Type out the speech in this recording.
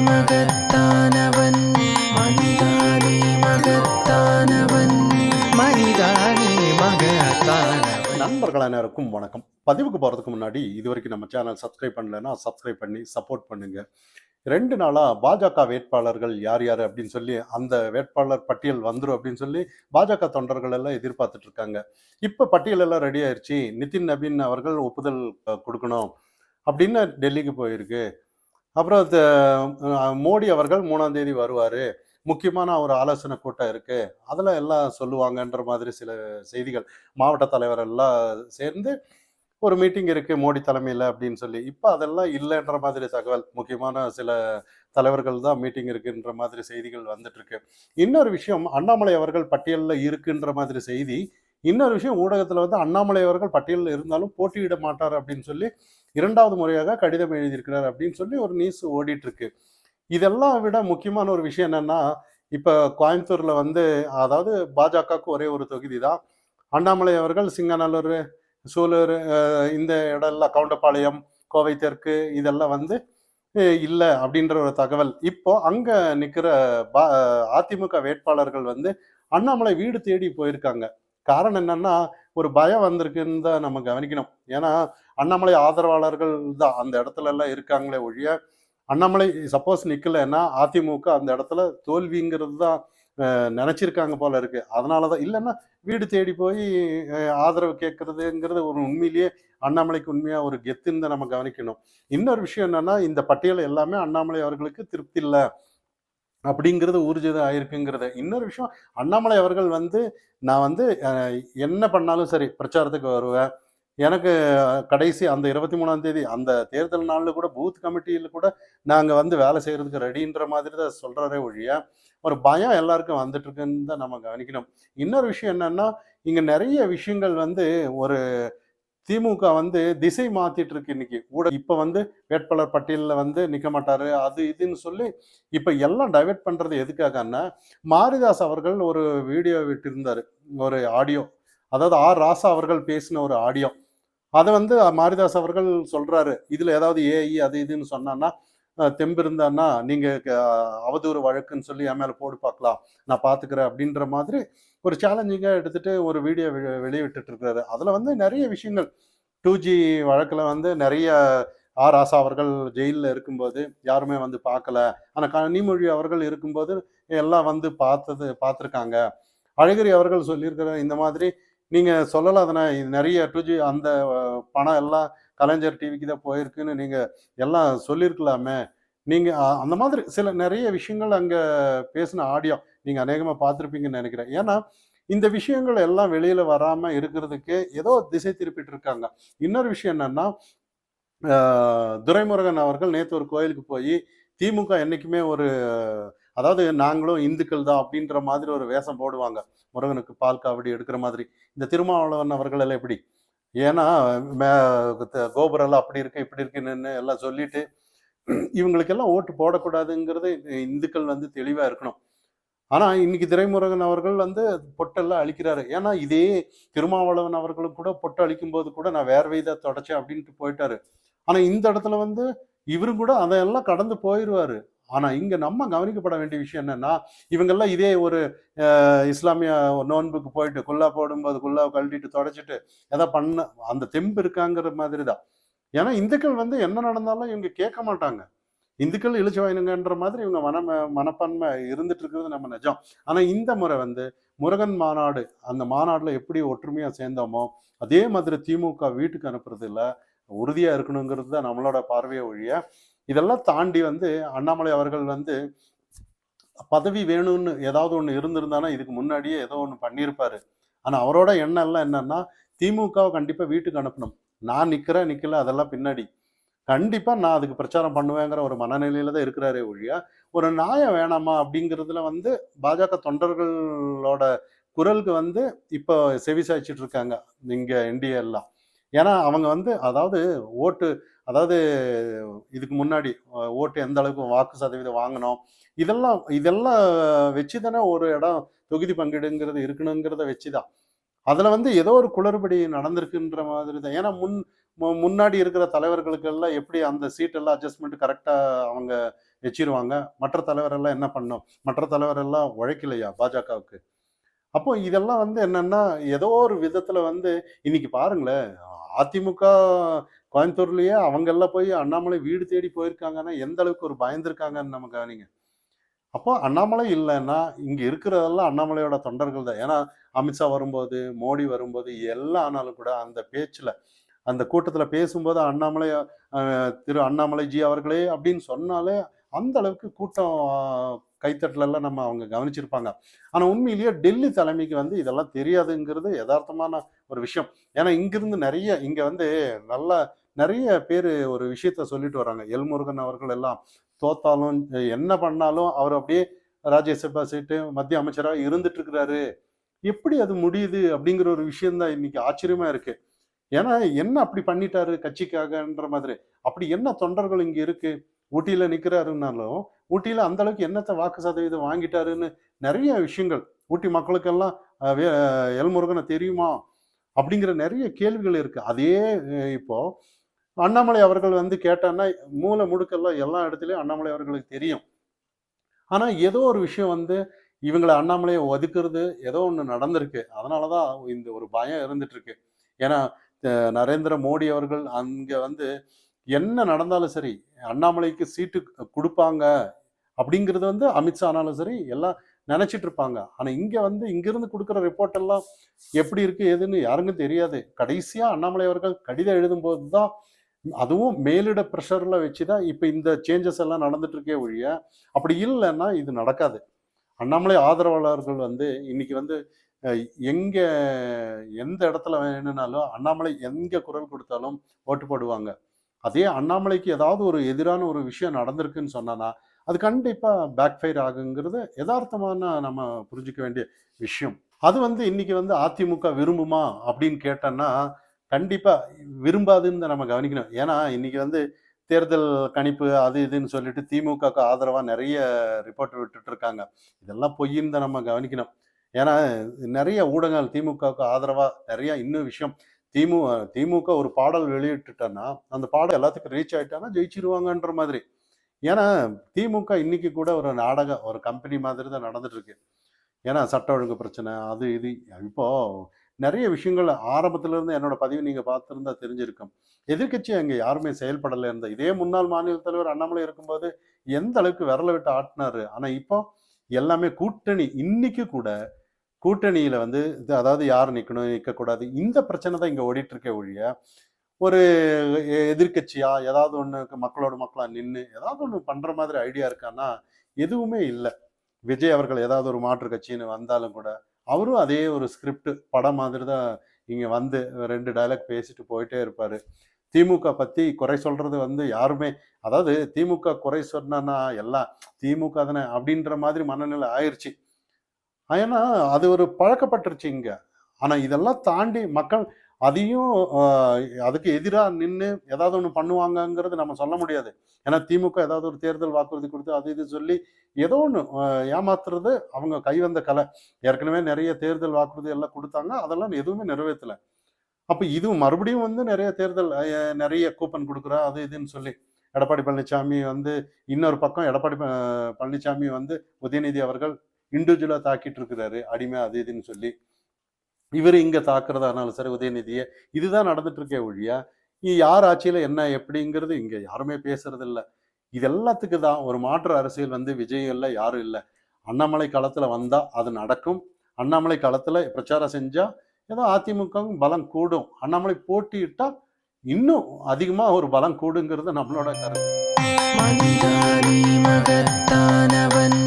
மகத்தானவன் மனிதானே மகத்தானவன் மனிதானே மகத்தானவன். நண்பர்கள் அனைவருக்கும் வணக்கம். பதிவுக்கு போகிறதுக்கு முன்னாடி இது வரைக்கும் நம்ம சேனல் சப்ஸ்கிரைப் பண்ணலைன்னா சப்ஸ்கிரைப் பண்ணி சப்போர்ட் பண்ணுங்க. 2 நாளாக பாஜக வேட்பாளர்கள் யார் யார் அப்படின்னு சொல்லி அந்த வேட்பாளர் பட்டியல் வந்துடும் அப்படின்னு சொல்லி பாஜக தொண்டர்கள் எல்லாம் எதிர்பார்த்துட்டு இருக்காங்க. இப்போ பட்டியல் எல்லாம் ரெடி ஆயிடுச்சு. நிதின் நபீன் அவர்கள் ஒப்புதல் கொடுக்கணும் அப்படின்னு டெல்லிக்கு போயிருக்கு. அப்புறம் மோடி அவர்கள் 3ஆம் தேதி வருவார், முக்கியமான ஒரு ஆலோசனை கூட்டம் இருக்கு, அதில் எல்லாம் சொல்லுவாங்கன்ற மாதிரி சில செய்திகள். மாவட்ட தலைவர் எல்லாம் சேர்ந்து ஒரு மீட்டிங் இருக்கு மோடி தலைமையில் அப்படின்னு சொல்லி. இப்போ அதெல்லாம் இல்லைன்ற மாதிரி தகவல், முக்கியமான சில தலைவர்கள் தான் மீட்டிங் இருக்குன்ற மாதிரி செய்திகள் வந்துட்டு இருக்கு. இன்னொரு விஷயம், அண்ணாமலை அவர்கள் பட்டியலில் இருக்குன்ற மாதிரி செய்தி. இன்னொரு விஷயம், ஊடகத்தில் வந்து அண்ணாமலை அவர்கள் பட்டியலில் இருந்தாலும் போட்டியிட மாட்டார் அப்படின்னு சொல்லி 2வது முறையாக கடிதம் எழுதியிருக்கிறார் அப்படின்னு சொல்லி ஒரு நியூஸ் ஓடிட்டு இருக்கு. இதெல்லாம் விட முக்கியமான ஒரு விஷயம் என்னன்னா, இப்போ கோயம்புத்தூர்ல வந்து, அதாவது பாஜகவுக்கு ஒரே ஒரு தொகுதி தான். அண்ணாமலை அவர்கள் சிங்கநல்லூர், சூலூர், இந்த இடம்லாம் கவுண்டப்பாளையம், கோவை தெற்கு, இதெல்லாம் வந்து இல்லை அப்படின்ற ஒரு தகவல். இப்போ அங்க நிற்கிற அதிமுக வேட்பாளர்கள் வந்து அண்ணாமலை வீடு தேடி போயிருக்காங்க. காரணம் என்னன்னா, ஒரு பயம் வந்திருக்குன்னு தான் நம்ம கவனிக்கணும். ஏன்னா அண்ணாமலை ஆதரவாளர்கள் தான் அந்த இடத்துல எல்லாம் இருக்காங்களே ஒழிய, அண்ணாமலை சப்போஸ் நிக்கலைன்னா அதிமுக அந்த இடத்துல தோல்விங்கிறது தான் நினைச்சிருக்காங்க போல இருக்கு. அதனாலதான், இல்லைன்னா வீடு தேடி போய் ஆதரவு கேட்கறதுங்கிறது ஒரு உண்மையிலேயே அண்ணாமலைக்கு உண்மையா ஒரு கெத்துன்னு தான் நம்ம கவனிக்கணும். இன்னொரு விஷயம் என்னன்னா, இந்த பட்டியல் எல்லாமே அண்ணாமலை அவர்களுக்கு திருப்தி இல்லை அப்படிங்கிறது ஊர்ஜிதம் ஆயிருக்குங்கிறது. இன்னொரு விஷயம், அண்ணாமலை அவர்கள் வந்து, நான் வந்து என்ன பண்ணாலும் சரி பிரச்சாரத்துக்கு வருவேன், எனக்கு கடைசி அந்த 23ஆம் தேதி அந்த தேர்தல் நாளில் கூட பூத் கமிட்டியில் கூட நாங்கள் வந்து வேலை செய்கிறதுக்கு ரெடின்ற மாதிரி தான் சொல்கிறாரே ஒழிய, ஒரு பயம் எல்லாருக்கும் வந்துட்டு இருக்குன்னு தான் நம்ம கவனிக்கணும். இன்னொரு விஷயம் என்னன்னா, இங்கே நிறைய விஷயங்கள் வந்து ஒரு திமுக வந்து திசை மாத்திட்டு இருக்கு இன்னைக்கு. இப்ப வந்து வேட்பாளர் பட்டியலில் வந்து நிக்க மாட்டாரு, அது இதுன்னு சொல்லி இப்ப எல்லாம் டைவெர்ட் பண்றது எதுக்காகன்னா, மாரிதாஸ் அவர்கள் ஒரு வீடியோ விட்டிருந்தாரு, ஒரு ஆடியோ. அதாவது ராசா அவர்கள் பேசின ஒரு ஆடியோ. அதை வந்து மாரிதாஸ் அவர்கள் சொல்றாரு, இதுல ஏதாவது ஏஐ அது இதுன்னு சொன்னான்னா, தெம்பு இருந்தான்னா நீங்க அவதூறு வழக்குன்னு சொல்லி என் மேல போடு பார்க்கலாம், நான் பாத்துக்கிறேன் அப்படின்ற மாதிரி ஒரு சேலஞ்சிங்கா எடுத்துட்டு ஒரு வீடியோ வெளியிட்டு இருக்காரு. அதுல வந்து நிறைய விஷயங்கள், 2G வழக்குல வந்து நிறைய ராசா அவர்கள் ஜெயிலில் இருக்கும்போது யாருமே வந்து பார்க்கல, ஆனால் கனிமொழி அவர்கள் இருக்கும்போது எல்லாம் வந்து பார்த்துருக்காங்க. அழகிரி அவர்கள் சொல்லியிருக்கிற இந்த மாதிரி நீங்க சொல்லலாம் தானே, நிறைய 2G அந்த பணம் எல்லாம் கலைஞர் டிவிக்கு தான் போயிருக்குன்னு நீங்க எல்லாம் சொல்லியிருக்கலாமே. நீங்க அந்த மாதிரி சில நிறைய விஷயங்கள் அங்க பேசின ஆடியோ நீங்க அநேகமா பார்த்துருப்பீங்கன்னு நினைக்கிறேன். ஏன்னா இந்த விஷயங்கள் எல்லாம் வெளியில வராம இருக்கிறதுக்கு ஏதோ திசை திருப்பிட்டு இருக்காங்க. இன்னொரு விஷயம் என்னன்னா, துரைமுருகன் அவர்கள் நேற்று ஒரு கோயிலுக்கு போய், திமுக என்னைக்குமே ஒரு, அதாவது நாங்களும் இந்துக்கள் தான் அப்படின்ற மாதிரி ஒரு வேஷம் போடுவாங்க, முருகனுக்கு பால் காவடி எடுக்கிற மாதிரி. இந்த திருமாவளவன் அவர்கள் எல்லாம் எப்படி, ஏன்னா கோபுரம் அப்படி இருக்கு இப்படி இருக்குன்னு எல்லாம் சொல்லிட்டு இவங்களுக்கெல்லாம் ஓட்டு போடக்கூடாதுங்கிறது இந்துக்கள் வந்து தெளிவா இருக்கணும். ஆனா இன்னைக்கு துரைமுருகன் அவர்கள் வந்து பொட்டெல்லாம் அழிக்கிறாரு. ஏன்னா இதே திருமாவளவன் அவர்களும் கூட பொட்டு அழிக்கும் போது கூட நான் வேர்வை தான் தொடச்சேன் அப்படின்ட்டு போயிட்டாரு. ஆனா இந்த இடத்துல வந்து இவரும் கூட அதையெல்லாம் கடந்து போயிடுவாரு. ஆனா இங்க நம்ம கவனிக்கப்பட வேண்டிய விஷயம் என்னன்னா, இவங்கெல்லாம் இதே ஒரு இஸ்லாமிய நோன்புக்கு போயிட்டு குல்லா போடும்போது குல்லாவை கழட்டிட்டு தொடச்சிட்டு ஏதாவது பண்ண அந்த தெம்பு இருக்காங்கிற மாதிரி தான். ஏன்னா இந்துக்கள் வந்து என்ன நடந்தாலும் இவங்க கேட்க மாட்டாங்க. இந்துக்கள் இழிச்சு வாயினுங்கன்ற மாதிரி இவங்க மனப்பான்மை இருந்துட்டு இருக்கிறது நம்ம நிஜம். ஆனா இந்த முறை வந்து முருகன் மாநாடு, அந்த மாநாடுல எப்படி ஒற்றுமையா சேர்ந்தோமோ அதே மாதிரி திமுக வீட்டுக்கு அனுப்புறது இல்ல, உறுதியா இருக்கணுங்கிறது தான் நம்மளோட பார்வையை ஒழிய, இதெல்லாம் தாண்டி வந்து அண்ணாமலை அவர்கள் வந்து பதவி வேணும்னு ஏதாவது ஒண்ணு இருந்திருந்தானா இதுக்கு முன்னாடியே ஏதோ ஒண்ணு பண்ணியிருப்பாரு. ஆனா அவரோட எண்ணம் எல்லாம் என்னன்னா, திமுகவை கண்டிப்பா வீட்டுக்கு அனுப்பணும். நான் நிக்கிறேன் நிக்கல அதெல்லாம் பின்னாடி, கண்டிப்பா நான் அதுக்கு பிரச்சாரம் பண்ணுவேங்கிற ஒரு மனநிலையில தான் இருக்கிறாரே ஒழிய, ஒரு நியாயம் வேணாமா அப்படிங்கிறதுல வந்து பாஜக தொண்டர்களோட குரலுக்கு வந்து இப்போ செவி சாய்ச்சிட்டு இருக்காங்க இங்க என்டிஏ எல்லாம். ஏன்னா அவங்க வந்து, அதாவது ஓட்டு, அதாவது இதுக்கு முன்னாடி ஓட்டு எந்த அளவுக்கு வாக்கு சதவீதம் வாங்கினோம், இதெல்லாம் இதெல்லாம் வச்சுதானே ஒரு இடம் தொகுதி பங்கீடுங்கிறது இருக்கணுங்கிறத வச்சுதான். அதுல வந்து ஏதோ ஒரு குளறுபடி நடந்திருக்குன்ற மாதிரி தான். ஏன்னா முன்னாடி இருக்கிற தலைவர்களுக்கெல்லாம் எப்படி அந்த சீட் எல்லாம் அட்ஜஸ்ட்மெண்ட் கரெக்டா அவங்க வச்சிருவாங்க. மற்ற தலைவர் எல்லாம் என்ன பண்ணோம்? மற்ற தலைவர் எல்லாம் உழைக்கலையா பாஜகவுக்கு? அப்போ இதெல்லாம் வந்து என்னன்னா, ஏதோ ஒரு விதத்துல வந்து இன்னைக்கு பாருங்களேன், அதிமுக கோயம்புத்தூர்லயே அவங்கெல்லாம் போய் அண்ணாமலை வீடு தேடி போயிருக்காங்கன்னா, எந்த அளவுக்கு ஒரு பயந்துருக்காங்கன்னு நம்ம கவனிங்க. அப்போ அண்ணாமலை இல்லன்னா, இங்க இருக்கிறதெல்லாம் அண்ணாமலையோட தொண்டர்கள் தான். ஏன்னா, அமித்ஷா வரும்போது, மோடி வரும்போது எல்லாம் ஆனாலும் கூட அந்த பேச்சுல, அந்த கூட்டத்துல பேசும்போது அண்ணாமலை திரு அண்ணாமலைஜி அவர்களே அப்படின்னு சொன்னாலே, அந்த அளவுக்கு கூட்டம் கைத்தட்டலெல்லாம் நம்ம அவங்க கவனிச்சிருப்பாங்க. ஆனா உண்மையிலேயே டெல்லி தலைமைக்கு வந்து இதெல்லாம் தெரியாதுங்கிறது எதார்த்தமான ஒரு விஷயம். ஏன்னா இங்கிருந்து இங்க வந்து நல்லா நெறைய பேரு ஒரு விஷயத்த சொல்லிட்டு வராங்க. எல்முருகன் அவர்கள் எல்லாம் தோத்தாலும், என்ன பண்ணாலும் அவர் அப்படியே ராஜ்யசபா சீட்டு, மத்திய அமைச்சரா இருந்துட்டு இருக்கிறாரு. எப்படி அது முடியுது? அப்படிங்கிற ஒரு விஷயம் தான் இன்னைக்கு ஆச்சரியமா இருக்கு. ஏன்னா, என்ன அப்படி பண்ணிட்டாரு கட்சிக்காகன்ற மாதிரி. அப்படி என்ன தொண்டர்கள் இங்க இருக்கு? ஊட்டியில நிக்கிறாருன்னாலும், ஊட்டியில அந்த அளவுக்கு என்னத்த வாக்கு சதவீதம் வாங்கிட்டாருன்னு நெறைய விஷயங்கள். ஊட்டி மக்களுக்கெல்லாம் அ வே எல்முருகன தெரியுமா? அப்படிங்கிற நெறைய கேள்விகள் இருக்கு. அதே இப்போ அண்ணாமலை அவர்கள் வந்து கேட்டான்னா, மூல முடுக்கெல்லாம் எல்லா இடத்துலயும் அண்ணாமலை அவர்களுக்கு தெரியும். ஆனா, ஏதோ ஒரு விஷயம் வந்து இவங்கள அண்ணாமலைய ஒதுக்குறது ஏதோ ஒண்ணு நடந்திருக்கு. அதனால தான் இந்த ஒரு பயம் இருந்துட்டு இருக்கு. ஏன்னா, அ நரேந்திர மோடி அவர்கள் அங்க வந்து என்ன நடந்தாலும் சரி, அண்ணாமலைக்கு சீட்டு குடுப்பாங்க அப்படிங்கிறது வந்து அமித்ஷா ஆனாலும் சரி, எல்லாம் நெனச்சிட்டு இருப்பாங்க. ஆனா இங்க வந்து இங்கிருந்து குடுக்குற ரிப்போர்ட் எல்லாம் எப்படி இருக்கு, ஏதுன்னு யாருக்கும் தெரியாது. கடைசியா அண்ணாமலை அவர்கள் கடிதம் எழுதும்போது தான் அதுவும் மேலிட பிரஷர்ல வச்சு தான் இப்ப இந்த சேஞ்சஸ் எல்லாம் நடந்துட்டு இருக்கே ஒழிய, அப்படி இல்லன்னா இது நடக்காது. அண்ணாமலை ஆதரவாளர்கள் வந்து இன்னைக்கு வந்து அ எங்க எந்த இடத்துல வேணும்னாலும் அண்ணாமலை எங்க குரல் கொடுத்தாலும் ஓட்டு போடுவாங்க. அதே அண்ணாமலைக்கு ஏதாவது ஒரு எதிரான ஒரு விஷயம் நடந்திருக்குன்னு சொன்னானா, அது கண்டிப்பா பேக் ஃபயர் ஆகுங்கிறது எதார்த்தமான நம்ம புரிஞ்சுக்க வேண்டிய விஷயம். அது வந்து இன்னைக்கு வந்து அதிமுக விரும்புமா அப்படின்னு கேட்டோம்னா, கண்டிப்பா விரும்பாதுன்னு தான் நம்ம கவனிக்கணும். ஏன்னா, இன்னைக்கு வந்து தேர்தல் கணிப்பு அது இதுன்னு சொல்லிட்டு திமுகவுக்கு ஆதரவா நெறைய ரிப்போர்ட் விட்டுட்டு இருக்காங்க. இதெல்லாம் பொய்ன்னு தான் நம்ம கவனிக்கணும். ஏன்னா, நெறைய ஊடகங்கள் திமுகவுக்கு ஆதரவா நெறைய இன்னும் விஷயம் திமு திமுக ஒரு பாடல் வெளியிட்டுட்டன்னா, அந்த பாடல் எல்லாத்துக்கும் ரீச் ஆயிட்டான்னா ஜெயிச்சிருவாங்கன்ற மாதிரி. ஏன்னா, திமுக இன்னைக்கு கூட ஒரு நாடகம், ஒரு கம்பெனி மாதிரி தான் நடந்துட்டு இருக்கு. ஏன்னா, சட்ட ஒழுங்கு பிரச்சனை, அது இது. இப்போ நெறைய விஷயங்கள் ஆரம்பத்துல இருந்து என்னோட பதிவு நீங்க பார்த்திருந்தா தெரிஞ்சிருக்கும். எதிர்க்கட்சி அங்க யாருமே செயல்படல இருந்த. இதே முன்னாள் மாநில தலைவர் அண்ணாமலை இருக்கும்போது, எந்த அளவுக்கு விரல விட்டு ஆட்டுனாரு. ஆனா இப்போ எல்லாமே கூட்டணி. இன்னைக்கு கூட கூட்டணியில வந்து அதாவது யார் நிக்கணும், நிக்கக்கூடாது. இந்த பிரச்சனை தான் இங்க ஓடிட்டு இருக்கே ஒழிய, ஒரு எதிர்க்கட்சியா ஏதாவது ஒண்ணு மக்களோட மக்களா நின்னு, ஏதாவது ஒண்ணு பண்ற மாதிரி ஐடியா இருக்கான்னா, எதுவுமே இல்ல. விஜய் அவர்கள் ஏதாவது ஒரு மாற்று கட்சின்னு வந்தாலும் கூட, அவரும் அதே ஒரு ஸ்கிரிப்ட் படம் மாதிரி தான் இங்க வந்து 2 டயலாக் பேசிட்டு போயிட்டே இருப்பாரு. திமுக பத்தி குறை சொல்றது வந்து யாருமே அதாவது திமுக குறை சொன்னான்னா எல்லாம் திமுக தானே அப்படின்ற மாதிரி மனநிலை ஆயிருச்சு. ஏன்னா, அது ஒரு பழக்கப்பட்டுருச்சு இங்க. ஆனா இதெல்லாம் தாண்டி மக்கள் அதையும் அ அதுக்கு எதிரா நின்னு ஏதாவது ஒண்ணு பண்ணுவாங்கங்கிறது நம்ம சொல்ல முடியாது. ஏன்னா திமுக ஏதாவது ஒரு தேர்தல் வாக்குறுதி குடுத்து அது இது சொல்லி ஏதோ ஒண்ணு ஏமாத்துறது அவங்க கைவந்த கலை. ஏற்கனவே நெறைய தேர்தல் வாக்குறுதி எல்லாம் குடுத்தாங்க. அதெல்லாம் எதுவுமே நிறைவேத்தல. அப்ப இதுவும் மறுபடியும் வந்து நெறைய தேர்தல் நெறைய கூப்பன் குடுக்குறோம் அது இதுன்னு சொல்லி. எடப்பாடி பழனிசாமி வந்து இன்னொரு பக்கம் எடப்பாடி பழனிசாமி வந்து உதயநிதி அவர்கள் இண்டிவிஜுவலா தாக்கிட்டு இருக்கிறாரு. அடிமை அது இதுன்னு சொல்லி. இவரு இங்க தாக்குறதா இருந்தாலும் சரி உதயநிதிய. இதுதான் நடந்துட்டு இருக்கே ஒழிய, யார் ஆட்சியில என்ன எப்படிங்கிறது இங்க யாருமே பேசுறதில்ல. இது எல்லாத்துக்கு தான் ஒரு மாற்று அரசியல் வந்து விஜய் இல்ல, யாரும் இல்ல. அண்ணாமலை களத்துல வந்தா அது நடக்கும். அண்ணாமலை களத்துல பிரச்சாரம் செஞ்சா ஏதோ அதிமுகவும் பலம் கூடும். அண்ணாமலை போட்டியிட்டா இன்னும் அதிகமா ஒரு பலம் கூடுங்கிறது நம்மளோட கருத்து. மனிதானி மகத்தானவன்